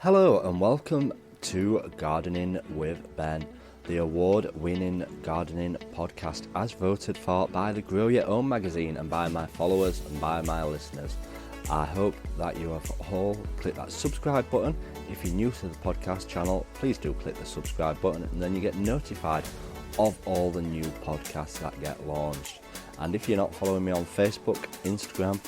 Hello and welcome to Gardening with Ben, the award-winning gardening podcast as voted for by the Grow Your Own magazine and by my followers and by my listeners. I hope that you have all clicked that subscribe button. If you're new to the podcast channel, please do click the subscribe button and then you get notified of all the new podcasts that get launched. And if you're not following me on Facebook, Instagram,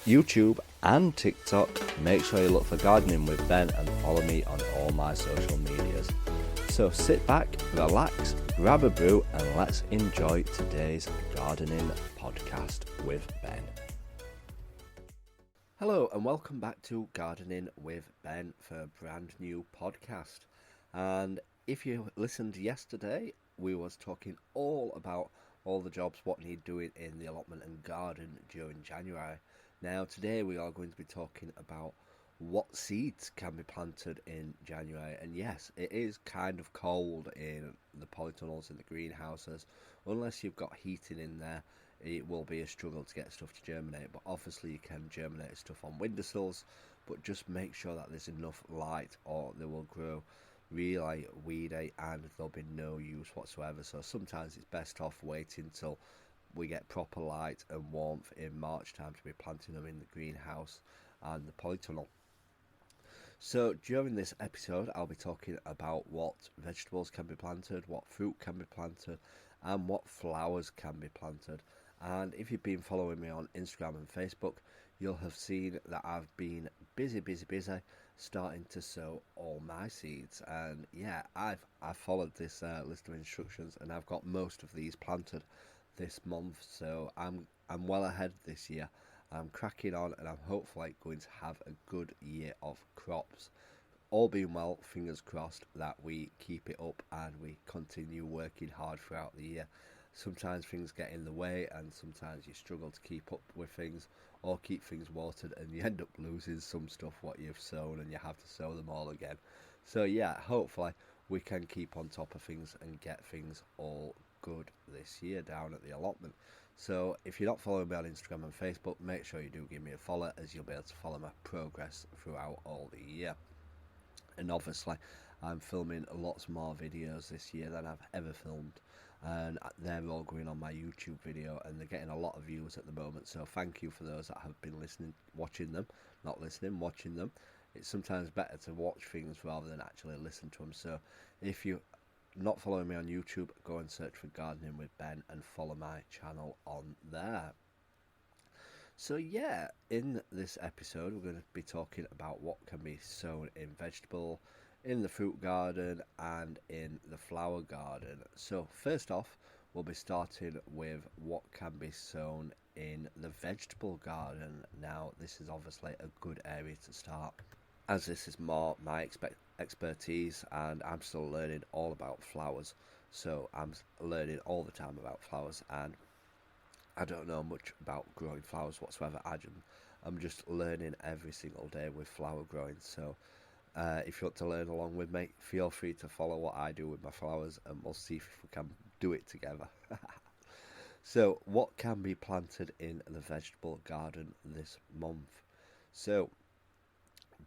YouTube and TikTok, make sure you look for Gardening with Ben and follow me on all my social medias. So sit back, relax, grab a brew and let's enjoy today's gardening podcast with Ben. Hello and welcome back to Gardening with Ben for a brand new podcast. And if you listened yesterday, we was talking all about all the jobs what need doing in the allotment and garden during January. Now today we are going to be talking about what seeds can be planted in January, and yes, it is kind of cold in the polytunnels in the greenhouses. Unless you've got heating in there, it will be a struggle to get stuff to germinate, but obviously you can germinate stuff on windowsills, but just make sure that there's enough light or they will grow really weedy and there'll be no use whatsoever. So sometimes it's best off waiting till we get proper light and warmth in March time to be planting them in the greenhouse and the polytunnel. So during this episode I'll be talking about what vegetables can be planted, what fruit can be planted and what flowers can be planted. And if you've been following me on Instagram and Facebook, you'll have seen that I've been busy starting to sow all my seeds. And yeah, I've followed this list of instructions and I've got most of these planted this month, so I'm well ahead this year. I'm cracking on and I'm hopefully going to have a good year of crops. All being well, fingers crossed that we keep it up and we continue working hard throughout the year. Sometimes things get in the way and sometimes you struggle to keep up with things or keep things watered and you end up losing some stuff what you've sown and you have to sow them all again. So yeah, hopefully we can keep on top of things and get things all good this year down at the allotment. So if you're not following me on Instagram and Facebook, make sure you do give me a follow, as you'll be able to follow my progress throughout all the year. And obviously I'm filming lots more videos this year than I've ever filmed, and they're all going on my YouTube video and they're getting a lot of views at the moment, so thank you for those that have been watching them. It's sometimes better to watch things rather than actually listen to them. So if you not following me on YouTube, go and search for Gardening with Ben and follow my channel on there. So yeah, in this episode we're going to be talking about what can be sown in vegetable, in the fruit garden and in the flower garden. So first off, we'll be starting with what can be sown in the vegetable garden. Now this is obviously a good area to start, as this is more my expertise and I'm still learning all about flowers. So I'm learning all the time about flowers and I don't know much about growing flowers whatsoever. I'm just learning every single day with flower growing. So if you want to learn along with me, feel free to follow what I do with my flowers and we'll see if we can do it together. So what can be planted in the vegetable garden this month? So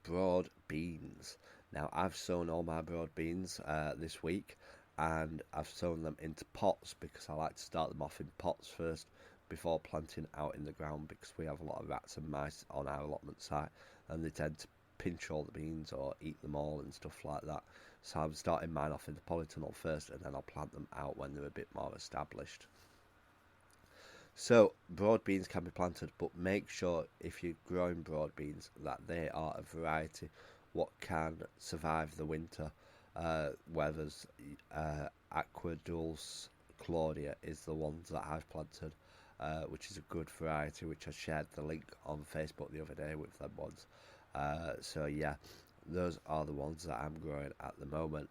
broad beans. Now I've sown all my broad beans this week and I've sown them into pots because I like to start them off in pots first before planting out in the ground, because we have a lot of rats and mice on our allotment site and they tend to pinch all the beans or eat them all and stuff like that. So I'm starting mine off in the polytunnel first and then I'll plant them out when they're a bit more established. So broad beans can be planted, but make sure if you're growing broad beans that they are a variety what can survive the winter. Whereas Aqua Dulce Claudia is the ones that I've planted, which is a good variety, which I shared the link on Facebook the other day with them ones. So yeah, those are the ones that I'm growing at the moment.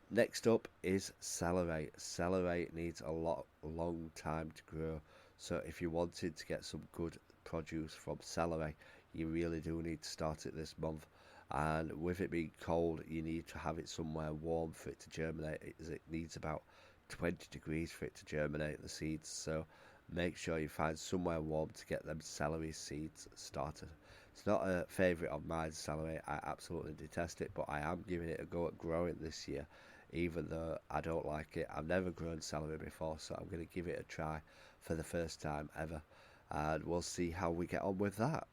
Next up is celery. Celery needs a long time to grow, so if you wanted to get some good produce from celery, you really do need to start it this month. And with it being cold, you need to have it somewhere warm for it to germinate, as it needs about 20 degrees for it to germinate the seeds. So make sure you find somewhere warm to get them celery seeds started. It's not a favourite of mine, celery. I absolutely detest it, but I am giving it a go at growing this year, even though I don't like it. I've never grown celery before, so I'm going to give it a try for the first time ever, and we'll see how we get on with that.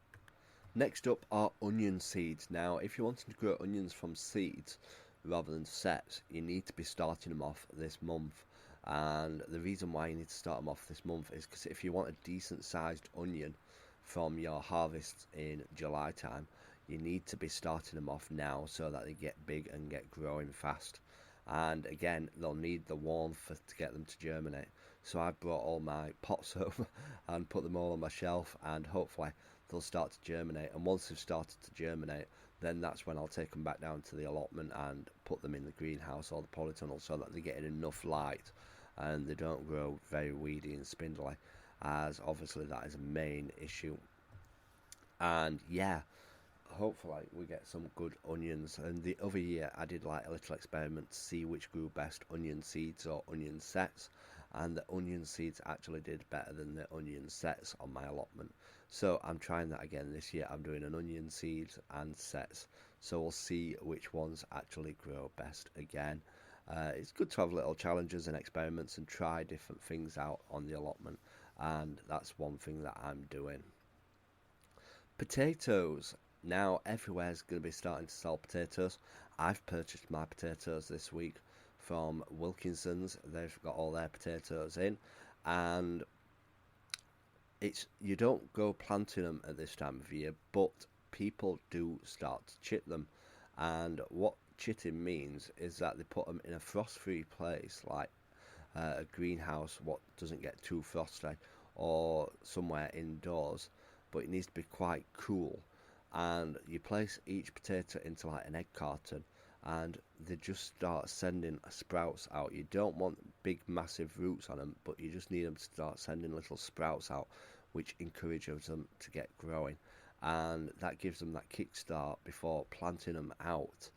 Next up are onion seeds. Now, if you're wanting to grow onions from seeds rather than sets, you need to be starting them off this month. And the reason why you need to start them off this month is because if you want a decent sized onion from your harvest in July time, you need to be starting them off now so that they get big and get growing fast. And again, they'll need the warmth to get them to germinate. So I brought all my pots over and put them all on my shelf, and hopefully they'll start to germinate. And once they've started to germinate, then that's when I'll take them back down to the allotment and put them in the greenhouse or the polytunnel so that they're getting enough light and they don't grow very weedy and spindly, as obviously that is a main issue. And yeah, hopefully we get some good onions. And the other year I did like a little experiment to see which grew best, onion seeds or onion sets, and the onion seeds actually did better than the onion sets on my allotment. So I'm trying that again this year. I'm doing an onion seeds and sets, so we'll see which ones actually grow best again. It's good to have little challenges and experiments and try different things out on the allotment, and that's one thing that I'm doing. Potatoes. Now everywhere's going to be starting to sell potatoes. I've purchased my potatoes this week from Wilkinson's. They've got all their potatoes in, and you don't go planting them at this time of year, but people do start to chit them. And what chitting means is that they put them in a frost-free place, like a greenhouse, what doesn't get too frosty, or somewhere indoors, but it needs to be quite cool. And you place each potato into like an egg carton, and they just start sending sprouts out. You don't want big massive roots on them, but you just need them to start sending little sprouts out, which encourages them to get growing, and that gives them that kickstart before planting them out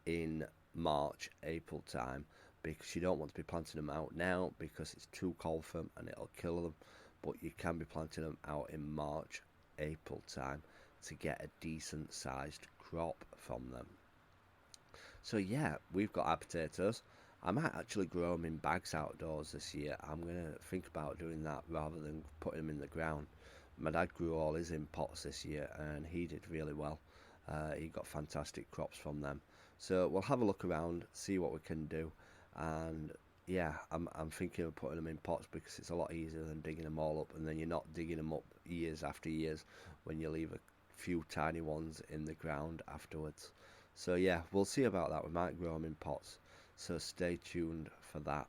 in March, April time, because you don't want to be planting them out now because it's too cold for them and it'll kill them. But you can be planting them out in March, April time to get a decent sized crop from them. So yeah, we've got our potatoes. I might actually grow them in bags outdoors this year. I'm going to think about doing that rather than putting them in the ground. My dad grew all his in pots this year and he did really well. He got fantastic crops from them. So we'll have a look around, see what we can do. And yeah, I'm thinking of putting them in pots because it's a lot easier than digging them all up, and then you're not digging them up years after years when you leave a few tiny ones in the ground afterwards. So yeah, we'll see about that. We might grow them in pots, so stay tuned for that.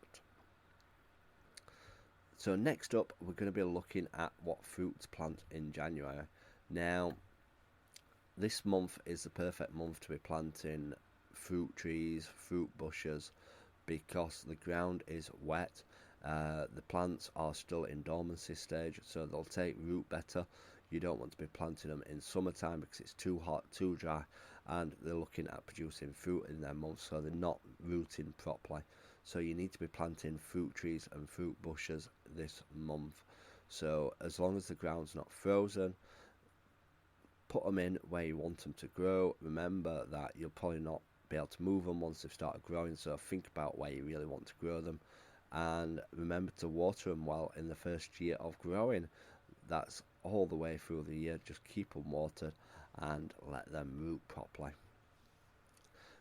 So next up, we're going to be looking at what fruit to plant in January. Now, this month is the perfect month to be planting fruit trees, fruit bushes, because the ground is wet. The plants are still in dormancy stage, so they'll take root better. You don't want to be planting them in summertime because it's too hot, too dry, and they're looking at producing fruit in their month, so they're not rooting properly. So you need to be planting fruit trees and fruit bushes this month. So as long as the ground's not frozen, put them in where you want them to grow. Remember that you'll probably not be able to move them once they've started growing, so think about where you really want to grow them, and remember to water them well in the first year of growing. That's all the way through the year. Just keep them watered and let them root properly.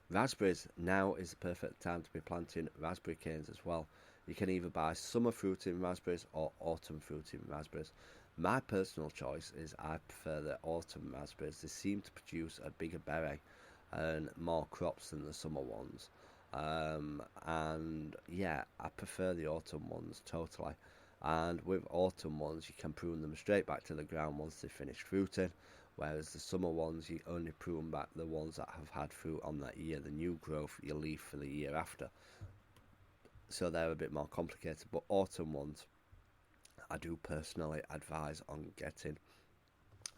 Raspberries. Now is the perfect time to be planting raspberry canes as well. You can either buy summer fruiting raspberries or autumn fruiting raspberries. My personal choice is I prefer the autumn raspberries. They seem to produce a bigger berry and more crops than the summer ones. And yeah, I prefer the autumn ones totally. And with autumn ones, you can prune them straight back to the ground once they've finished fruiting, whereas the summer ones, you only prune back the ones that have had fruit on that year. The new growth you leave for the year after, so they're a bit more complicated. But autumn ones, I do personally advise on getting.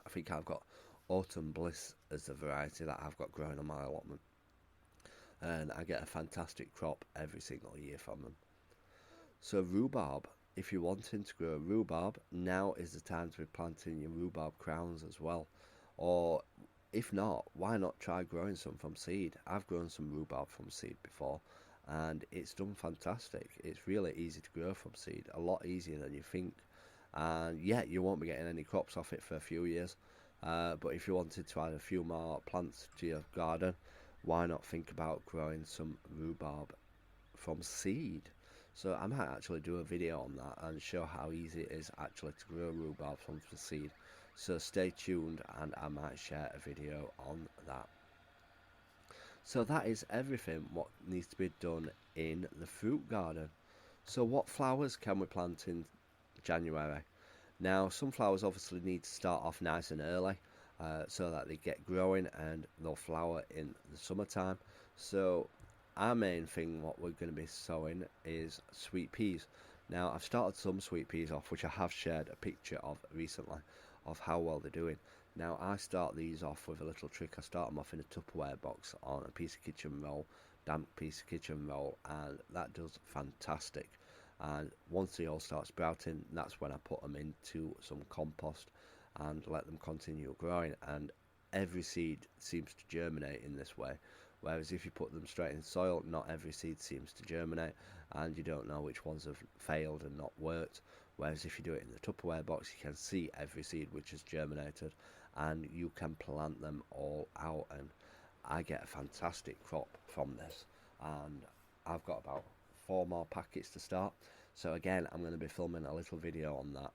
I think I've got Autumn Bliss as the variety that I've got growing on my allotment, and I get a fantastic crop every single year from them. So rhubarb. If you're wanting to grow rhubarb, now is the time to be planting your rhubarb crowns as well. Or if not, why not try growing some from seed? I've grown some rhubarb from seed before, and it's done fantastic. It's really easy to grow from seed, a lot easier than you think. And yeah, you won't be getting any crops off it for a few years. But if you wanted to add a few more plants to your garden, why not think about growing some rhubarb from seed? So I might actually do a video on that and show how easy it is actually to grow rhubarb from the seed. So stay tuned and I might share a video on that. So that is everything what needs to be done in the fruit garden. So what flowers can we plant in January? Now some flowers obviously need to start off nice and early so that they get growing and they'll flower in the summertime. So our main thing what we're going to be sowing is sweet peas. Now I've started some sweet peas off, which I have shared a picture of recently of how well they're doing. Now I start these off with a little trick. I start them off in a Tupperware box on a piece of kitchen roll, damp piece of kitchen roll, and that does fantastic. And once they all start sprouting, that's when I put them into some compost and let them continue growing, and every seed seems to germinate in this way. Whereas if you put them straight in soil, not every seed seems to germinate, and you don't know which ones have failed and not worked. Whereas if you do it in the Tupperware box, you can see every seed which has germinated, and you can plant them all out, and I get a fantastic crop from this. And I've got about 4 more packets to start. So again, I'm going to be filming a little video on that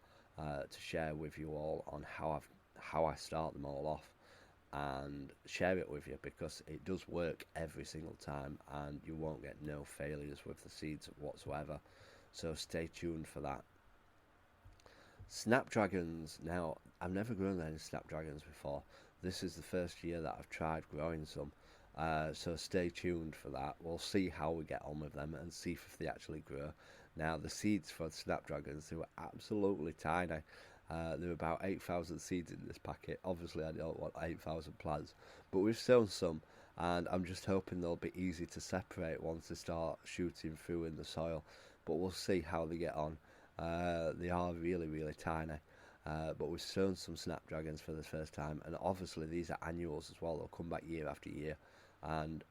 to share with you all on how I start them all off and share it with you, because it does work every single time and you won't get no failures with the seeds whatsoever. So stay tuned for that. Snapdragons. Now, I've never grown any snapdragons before. This is the first year that I've tried growing some. So stay tuned for that. We'll see how we get on with them and see if they actually grow. Now, the seeds for the snapdragons, they were absolutely tiny. There were about 8,000 seeds in this packet. Obviously, I don't want 8,000 plants, but we've sown some, and I'm just hoping they'll be easy to separate once they start shooting through in the soil. But we'll see how they get on. They are really, really tiny. But we've sown some snapdragons for the first time, and obviously these are annuals as well. They'll come back year after year, and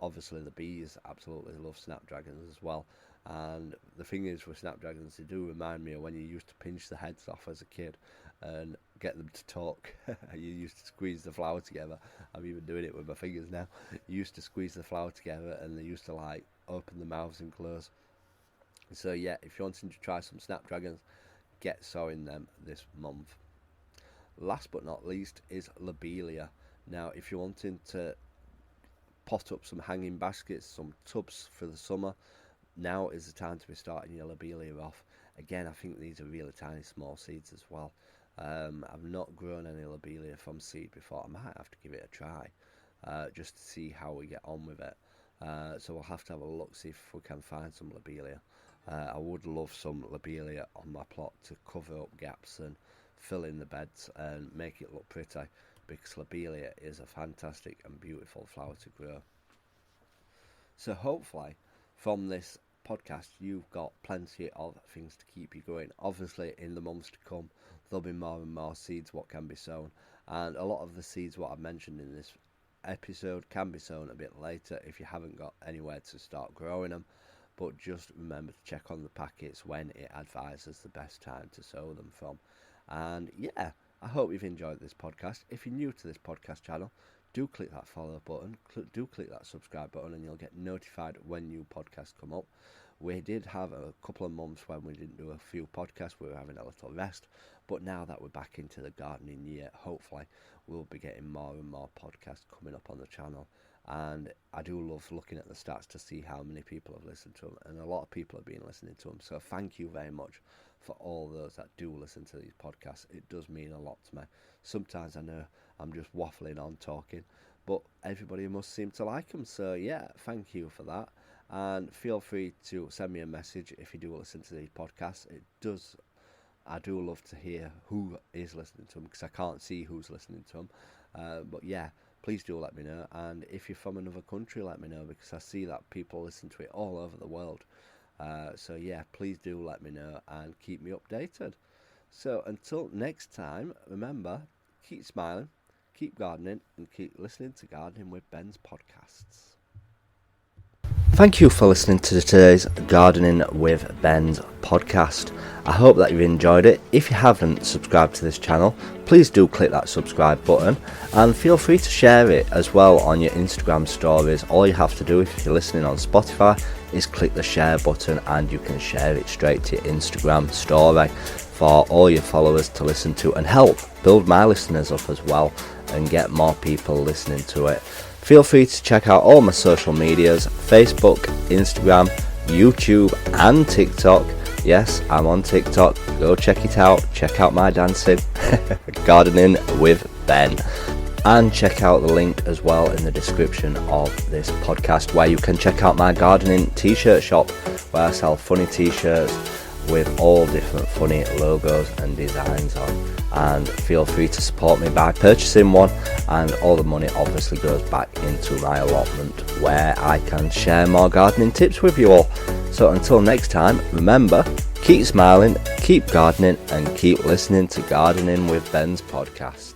obviously the bees absolutely love snapdragons as well. And the thing is with snapdragons, they do remind me of when you used to pinch the heads off as a kid and get them to talk. You used to squeeze the flower together. I'm even doing it with my fingers now. You used to squeeze the flower together and they used to like open the mouths and close. So yeah, if you're wanting to try some snapdragons, get sowing them this month. Last but not least is lobelia. Now if you're wanting to pot up some hanging baskets, some tubs for the summer, now is the time to be starting your lobelia off. Again, I think these are really tiny small seeds as well. I've not grown any lobelia from seed before. I might have to give it a try just to see how we get on with it. So we'll have to have a look, see if we can find some lobelia. I would love some lobelia on my plot to cover up gaps and fill in the beds and make it look pretty, because lobelia is a fantastic and beautiful flower to grow. So hopefully from this podcast you've got plenty of things to keep you going. Obviously in the months to come there'll be more and more seeds what can be sown, and a lot of the seeds what I've mentioned in this episode can be sown a bit later if you haven't got anywhere to start growing them. But just remember to check on the packets when it advises the best time to sow them from. And yeah, I hope you've enjoyed this podcast. If you're new to this podcast channel, do click that follow button, do click that subscribe button, and you'll get notified when new podcasts come up. We did have a couple of months when we didn't do a few podcasts. We were having a little rest, but now that we're back into the gardening year, hopefully we'll be getting more and more podcasts coming up on the channel. And I do love looking at the stats to see how many people have listened to them, and a lot of people have been listening to them. So thank you very much for all those that do listen to these podcasts. It does mean a lot to me. Sometimes I know I'm just waffling on talking, but everybody must seem to like them. So yeah, thank you for that, and feel free to send me a message if you do listen to these podcasts. I do love to hear who is listening to them, because I can't see who's listening to them. But yeah, please do let me know. And if you're from another country, let me know, because I see that people listen to it all over the world. So yeah, please do let me know and keep me updated. So until next time, remember, keep smiling, keep gardening and keep listening to Gardening with Ben's podcasts. Thank you for listening to today's Gardening with Ben's podcast. I hope that you've enjoyed it. If you haven't subscribed to this channel, please do click that subscribe button and feel free to share it as well on your Instagram stories. All you have to do if you're listening on Spotify is click the share button and you can share it straight to your Instagram story for all your followers to listen to and help build my listeners up as well and get more people listening to it. Feel free to check out all my social medias, Facebook, Instagram, YouTube and TikTok. Yes, I'm on TikTok. Go check it out. Check out my dancing. Gardening with Ben. And check out the link as well in the description of this podcast where you can check out my gardening t-shirt shop where I sell funny t-shirts with all different funny logos and designs on. And feel free to support me by purchasing one, and all the money obviously goes back into my allotment where I can share more gardening tips with you all. So until next time, remember, keep smiling, keep gardening and keep listening to Gardening with Ben's podcast.